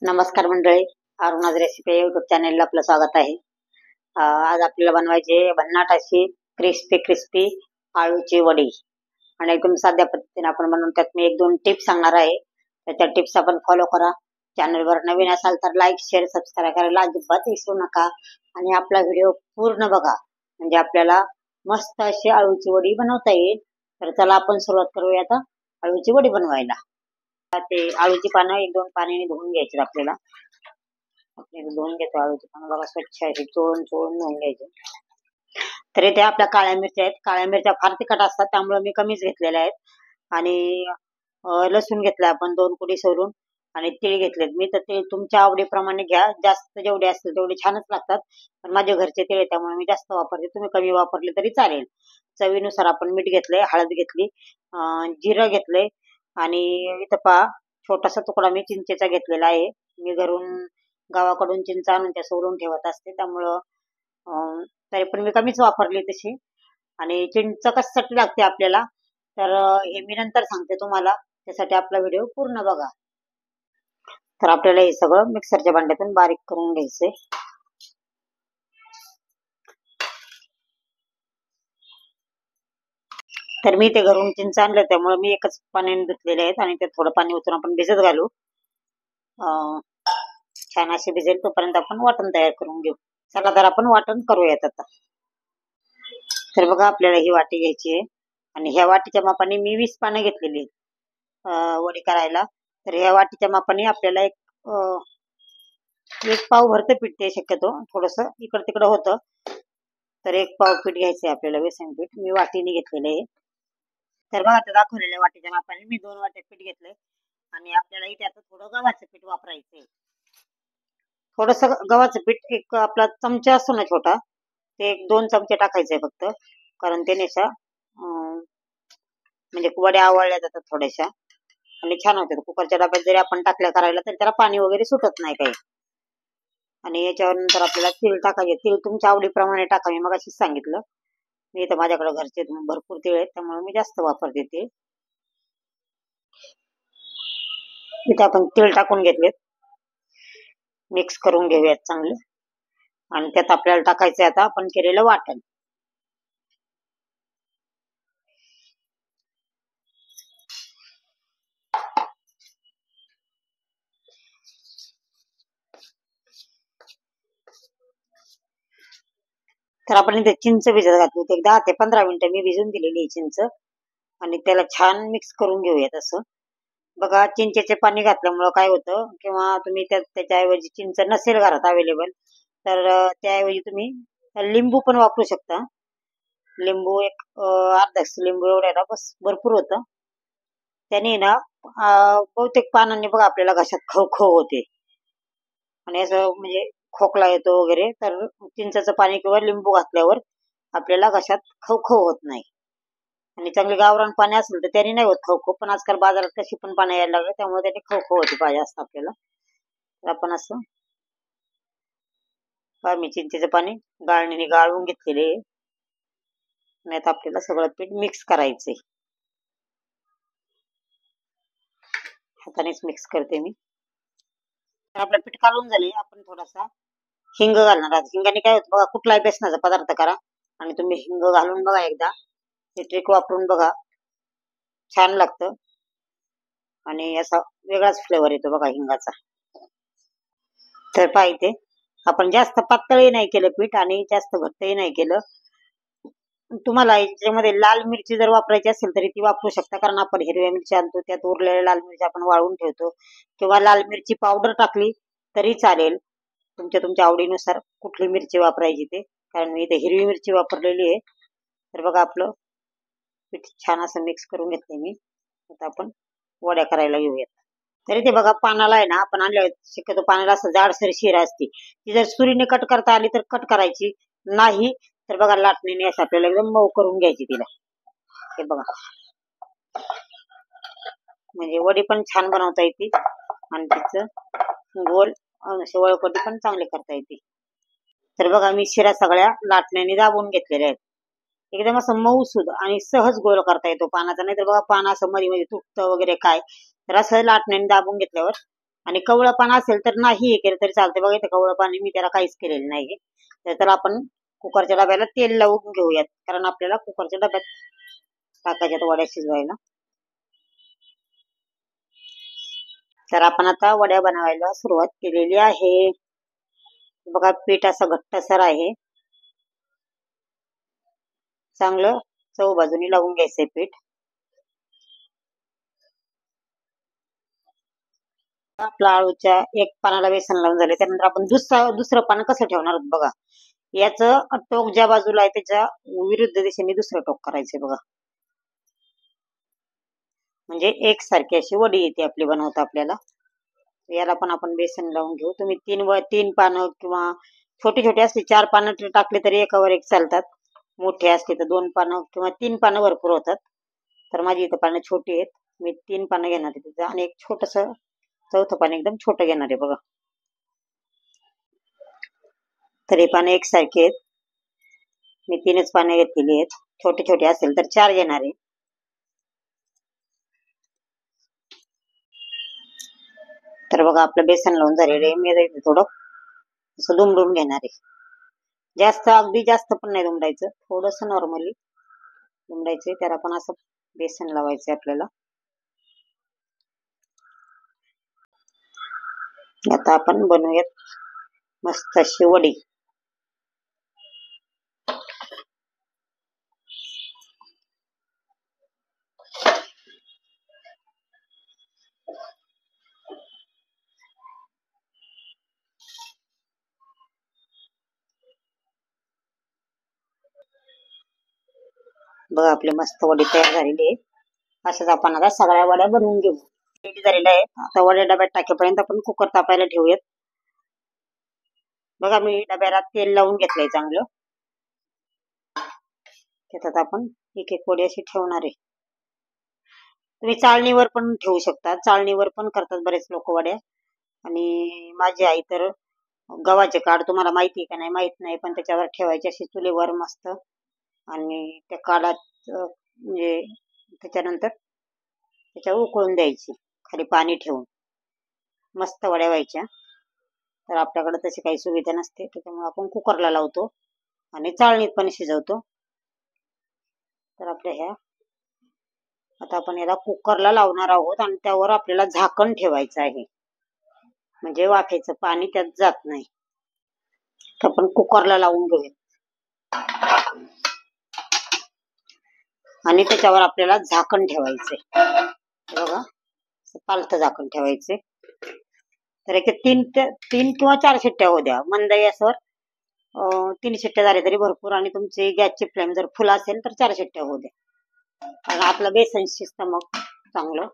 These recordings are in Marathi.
नमस्कार मंडळी, अरुणाज रेसिपी यूट्यूब चॅनलला आपलं स्वागत आहे. आज आपल्याला बनवायचे भन्नाट अशी क्रिस्पी क्रिस्पी आळूची वडी आणि एकदम साध्या पद्धतीने आपण बनवून त्यात मी एक दोन टिप्स सांगणार आहे. त्या टिप्स आपण फॉलो करा. चॅनलवर नवीन असाल तर लाईक शेअर सबस्क्राईब करायला अजिबात विसरू नका आणि आपला व्हिडिओ पूर्ण बघा म्हणजे आपल्याला मस्त अशी आळूची वडी बनवता येईल. तर चला आपण सुरुवात करूया आता आळूची वडी बनवायला. ते आळूची पानं एक दोन पाण्याने धुवून घ्यायची आपल्याला. धुवून घेतो आळूची पानं बघा, स्वच्छ अशी चोळून चोळून धुवून घ्यायची. तर इथे आपल्या काळ्या मिरच्या आहेत. काळ्या मिरच्या फार तिखट असतात त्यामुळे मी कमीच घेतलेल्या आहेत. आणि लसूण घेतला आपण 2 कुडी सोलून आणि तीळ घेतलेत मी. तर तीळ तुमच्या आवडीप्रमाणे घ्या, जास्त जेवढे असतील तेवढे छानच लागतात. पण माझे घरचे तीळ आहे त्यामुळे मी जास्त वापरते, तुम्ही कमी वापरले तरी चालेल. चवीनुसार आपण मीठ घेतलंय, हळद घेतली, जिरं घेतलंय आणि इथं पहा छोटासा तुकडा मी चिंचेचा घेतलेला आहे. मी गावाकडून चिंच आणून त्या सोलून ठेवत असते त्यामुळं तरी पण मी कमीच वापरली तशी. आणि चिंच कशासाठी लागते आपल्याला तर हे मी नंतर सांगते तुम्हाला, त्यासाठी आपला व्हिडिओ पूर्ण बघा. तर आपल्याला हे सगळं मिक्सरच्या भांड्यातून बारीक करून घ्यायचंय. तर मी ते घरून चिंच आणलं त्यामुळे मी एकच पाण्याने धुतलेले आहेत आणि त्यात थोडं पाणी ओतून आपण भिजत घालू. छान असे भिजेल तोपर्यंत आपण वाटण तयार करून घेऊ. चला तर आपण वाटण करूयात आता. तर बघा आपल्याला ही वाटी घ्यायची आहे आणि ह्या वाटीच्या मापाने मी 20 पानं घेतलेली वडी करायला. तर ह्या वाटीच्या मापाने आपल्याला एक पाव भरतं पीठ, ते शक्यतो थोडस इकड तिकडं होतं. तर 1 पाव पीठ घ्यायचंय आपल्याला, बेसन पीठ मी वाटीने घेतलेलं आहे. तर बघा आता दाखवलेल्या वाटीच्या मापाने मी 2 वाट्या पीठ घेतलंय आणि आपल्याला इथे आता थोडं गव्हाचं पीठ वापरायचंय. थोडस गव्हाचं पीठ एक आपला चमचा असतो ना छोटा, ते 1-2 चमचे टाकायचंय फक्त, कारण त्यानेशा म्हणजे वड्या आवळल्या जातात थोड्याशा आणि छान होतात. कुकरच्या डब्यात जरी आपण टाकल्या करायला तरी त्याला पाणी वगैरे सुटत नाही काही. आणि याच्यावर नंतर आपल्याला तीळ टाकायचे. तीळ तुमच्या आवडीप्रमाणे टाका, मी मगाशीच सांगितलं. मी इथं माझ्याकडे घरचे भरपूर तीळ आहेत त्यामुळे मी जास्त वापरते ते. इथे आपण तीळ टाकून घेतलेत, मिक्स करून घेऊयात चांगले. आणि त्यात आपल्याला टाकायचं आता आपण केलेलं वाटण. तर आपण इथे चिंच भिजत घातली होती, 10 ते 15 मिनिटं मी भिजून दिलेली चिंच आणि त्याला छान मिक्स करून घेऊयात असं. बघा चिंचेचे पाणी घातल्यामुळं काय होतं, किंवा तुम्ही त्याच्याऐवजी चिंच नसेल घरात अवेलेबल तर त्याऐवजी तुम्ही लिंबू पण वापरू शकता. लिंबू एक अर्धा लिंबू एवढ्याला बस भरपूर होतं. त्याने ना बहुतेक पानांनी बघा आपल्याला घशात खवखव होते आणि असं म्हणजे खोकला येतो वगैरे. तर चिंचेचं पाणी किंवा लिंबू घातल्यावर आपल्याला घशात खवखव होत नाही. आणि चांगले गावरान पाणी असेल तर त्याने नाही होत खवखव, पण आजकाल बाजारात कशी पण पाणी यायला लागलं त्यामुळे त्याने खवखव होते पाहिजे असतं आपल्याला. तर आपण असं मी चिंचेचं पाणी गाळणीने गाळून घेतलेले. नाही तर आपल्याला सगळं पीठ मिक्स करायचंय. हातानेच मिक्स करते मी. आपलं पीठ काढून झाले, आपण थोडासा हिंग घालणार आहात. हिंगाने काय होतं बघा, कुठलाही बेसनाचा पदार्थ करा आणि तुम्ही हिंग घालून बघा एकदा, हे ट्रिक वापरून बघा, छान लागतं आणि असा वेगळाच फ्लेवर येतो बघा हिंगाचा. तर पाहिजे आपण जास्त पातळही नाही केलं पीठ आणि जास्त घट्टही नाही केलं. तुम्हाला याच्यामध्ये लाल मिरची जर वापरायची असेल तरी ती वापरू शकता, कारण आपण हिरव्या मिरची आणतो त्यात उरलेल्या लाल मिरची आपण वाळून ठेवतो, किंवा लाल मिरची पावडर टाकली तरी चालेल. तुमच्या आवडीनुसार कुठली मिरची वापरायची ते, कारण मी इथे हिरवी मिरची वापरलेली आहे. तर बघा आपलं पीठ छान असं मिक्स करून घेतले मी. आता आपण वड्या करायला घेऊयात. तरी ते बघा पानाला आहे ना, आपण आणल्या शक्यतो पानाला असं जाडसर शिरा असते, ती जर सुरीने कट करता आली तर कट करायची, नाही तर बघा लाटणीने असं आपल्याला एकदम मऊ करून घ्यायची तिला. हे बघा म्हणजे वडी पण छान बनवता येते आणि तिचं गोल वळपटी पण चांगले करता येते. तर बघा मी शिरा सगळ्या लाटण्याने दाबून घेतलेल्या आहेत. एकदम असं मऊसूद आणि सहज गोल करता येतो पानाचा. नाही तर बघा पान असं मध्ये मध्ये तुटतं वगैरे काय, तर असं लाटण्याने दाबून घेतल्यावर आणि कवळं पान असेल तर नाही हे केलं तरी चालते. बघा इथे कवळं पाणी मी त्याला काहीच केलेलं नाही. तर त्याला आपण कुकरच्या डब्याला तेल लावून घेऊयात, कारण आपल्याला कुकरच्या डब्यात टाकायच्यात वड्या शिजवायला. तर आपण आता वड्या बनवायला सुरुवात केलेली आहे. बघा पीठ असं घट्टसर आहे. चांगलं चव बाजूनी लावून घ्यायचंय पीठ. आपला आळूच्या एक पानाला बेसन लावून झाले, त्यानंतर आपण दुसरं पान कसं ठेवणार आहोत बघा. याचं टोक ज्या बाजूला आहे त्याच्या विरुद्ध दिशेने दुसरं टोक करायचंय बघा. म्हणजे एकसारखी अशी वडी येते आपली बनवता आपल्याला. याला पण आपण बेसन लावून घेऊ. तुम्ही तीन पानं किंवा छोटी छोटी असली 4 पानं टाकले तरी एकावर एक चालतात. मोठे असले तर 2 पानं किंवा 3 पानं भरपूर होतात. तर माझी इथं पानं छोटी आहेत, मी 3 पानं घेणार आहे तिथं, आणि एक छोटस चौथं पान एकदम छोटं घेणार आहे बघा. तर हे पानं एकसारखे आहेत. मी 3च पानं घेतलेली आहेत. छोटे छोटे असेल तर 4 घेणार आहे. तर बघा आपलं बेसन लावून झालेलं आहे. मी थोडं असं दुमडून घेणार आहे. जास्त अगदी जास्त पण नाही दुमडायचं, थोडस नॉर्मली दुमडायचंय. त्याला पण असं बेसन लावायचंय आपल्याला. आता आपण बनवूयात मस्त अशी वडी. बघा आपली मस्त वडी तयार झालेली आहे. असंच आपण आता सगळ्या वड्या बनवून घेऊ. रेडी झालेलं आहे. आता वड्या डब्यात टाकेपर्यंत आपण कुकर तापायला ठेवूयात. बघा मी डब्याला तेल लावून घेतलंय चांगलं. त्याच्यात आपण एक एक वडी अशी ठेवणार आहे. तुम्ही चाळणीवर पण ठेवू शकता, चाळणीवर पण करतात बरेच लोक वड्या. आणि माझी आई तर गव्हाचे काढ, तुम्हाला माहिती का नाही माहित नाही, पण त्याच्यावर ठेवायची अशी चुलीवर मस्त. आणि त्या काढात म्हणजे त्याच्यानंतर त्याच्यावर उकळून द्यायची, खाली पाणी ठेवून मस्त वड्या व्हायच्या. तर आपल्याकडे तशी काही सुविधा नसते, त्याच्यामुळे आपण कुकरला लावतो आणि चाळणीत पण शिजवतो. तर आपल्या ह्या आता आपण याला कुकरला लावणार आहोत आणि त्यावर आपल्याला झाकण ठेवायचं आहे, म्हणजे वाफेचं पाणी त्यात जात नाही. तर आपण कुकरला लावून घेऊया आणि त्याच्यावर आपल्याला झाकण ठेवायचंय. बघा पालतं झाकण ठेवायचे. तर एक 3 किंवा 4 शिट्ट्या होऊ द्या मंद गॅसवर. 3 शिट्ट्या झाल्या तरी भरपूर, आणि तुमची गॅसची फ्लेम जर फुल असेल तर 4 शिट्ट्या होऊ द्या. आणि आपलं बेसन शिजतं मग चांगलं.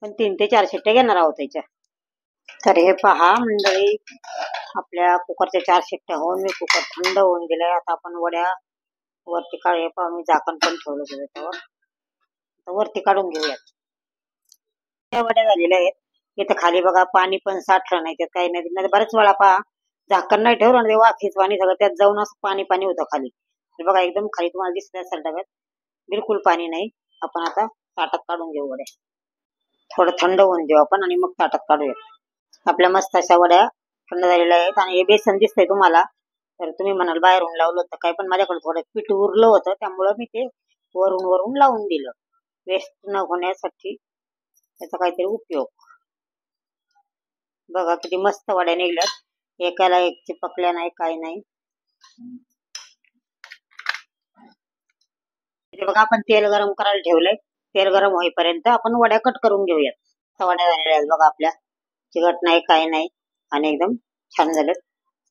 पण 3 ते 4 शिट्ट्या घेणार आहोत त्याच्या. तर हे पहा मंडळी, आपल्या कुकरच्या 4 शिट्ट्या होऊन मी कुकर थंड होऊन गेलाय. आता आपण वड्या वरती काढूया. पहा मी झाकण पण ठेवलं त्याच्यावर. वरती काढून घेऊयात. त्या वड्या झालेल्या आहेत. इथं खाली बघा पाणी पण साठलं नाही, त्यात काही नाही. बऱ्याच वेळा पहा झाकण नाही ठेवलं आणि वाफेच पाणी सगळं त्यात जाऊन असं पाणी पाणी होतं खाली. बघा एकदम खाली तुम्हाला दिसत असेल डब्यात बिलकुल पाणी नाही. आपण आता ताटात काढून घेऊ वड्या. थोडं थंड होऊन देऊ आपण आणि मग ताटात काढूया. आपल्या मस्त अशा वड्या थंड झालेल्या आहेत. आणि हे बेसन दिसतंय तुम्हाला, तर तुम्ही म्हणाल बाहेरून लावलं होतं काय, पण माझ्याकडे थोडं पीठ उरलं होतं त्यामुळं मी ते वरून वरून लावून दिलं, वेस्ट न होण्यासाठी त्याचा काहीतरी उपयोग. बघा किती मस्त वड्या निघल्यात, एकाला एक चिपकल्या नाही काय नाही. बघा आपण तेल गरम करायला ठेवलंय. तेल गरम होईपर्यंत आपण वड्या कट करून घेऊयात. वड्या झालेल्या आहेत बघा आपल्या, चिकट नाही काय नाही आणि एकदम छान झालेत.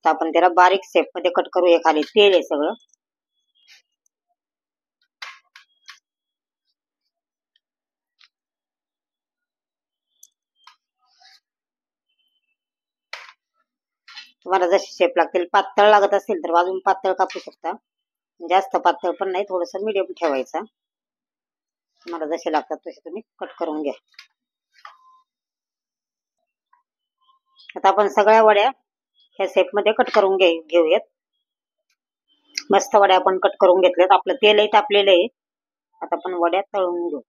तर आपण त्याला बारीक शेप मध्ये कट करूया. खाली तेल आहे सगळं. तुम्हाला जशी शेप लागतील, पातळ लागत असेल तर अजून पातळ कापू शकता. जास्त पातळ पण नाही, थोडस मीडियम ठेवायचा. तुम्हाला जसे लागतात तसे तुम्ही कट करून घ्या. आता आपण सगळ्या वड्या ह्या शेप मध्ये कट करून घेऊयात. मस्त वड्या आपण कट करून घेतल्यात. आपलं तेलही तापलेलं आहे. आता आपण वड्या तळून घेऊ.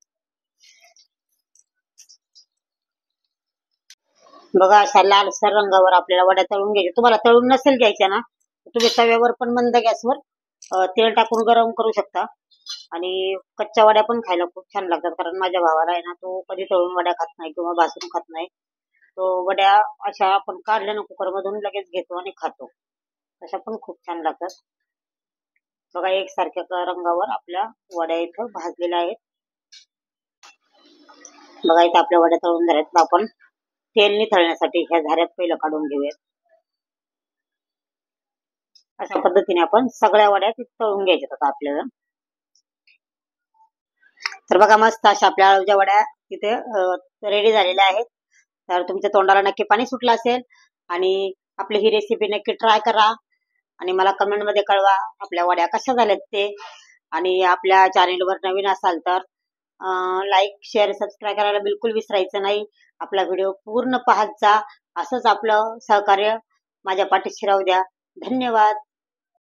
बघा अशा लालसर रंगावर आपल्याला वड्या तळून घ्यायच्या. तुम्हाला तळून नसेल घ्यायच्या ना, तर तुम्ही तव्यावर पण मंद गॅसवर तेल टाकून गरम करू शकता. आणि कच्च्या वड्या पण खायला खूप छान लागतात. कारण माझ्या भावाला आहे ना, तो कधी तळून वड्या खात नाही किंवा भाजून खात नाही. तो वड्या अशा आपण काढल्या ना कुकर मधून लगेच घेतो आणि खातो. तशा पण खूप छान लागतात. बघा एकसारख्या रंगावर आपल्या वड्या इथं भाजलेल्या आहेत. बघा इथं आपल्या वड्या तळून झाल्यात. तर आपण तेल निथळण्यासाठी ह्या झाऱ्यात पहिलं काढून घेऊयात. अशा पद्धतीने आपण सगळ्या वड्या तळून घ्यायच्यात आता आपल्याला. तर बघा मस्त अशा आपल्या आळूच्या वड्या तिथे रेडी झालेल्या आहेत. तर तुमच्या तोंडाला नक्की पाणी सुटलं असेल आणि आपली ही रेसिपी नक्की ट्राय करा आणि मला कमेंट मध्ये कळवा आपल्या वड्या कशा झाल्यात ते. आणि आपल्या चॅनेलवर नवीन असाल तर लाईक शेअर सबस्क्राईब करायला बिलकुल विसरायचं नाही. आपला व्हिडिओ पूर्ण पाहत जा. असंच आपलं सहकार्य माझ्या पाठीशी राहू द्या. धन्यवाद.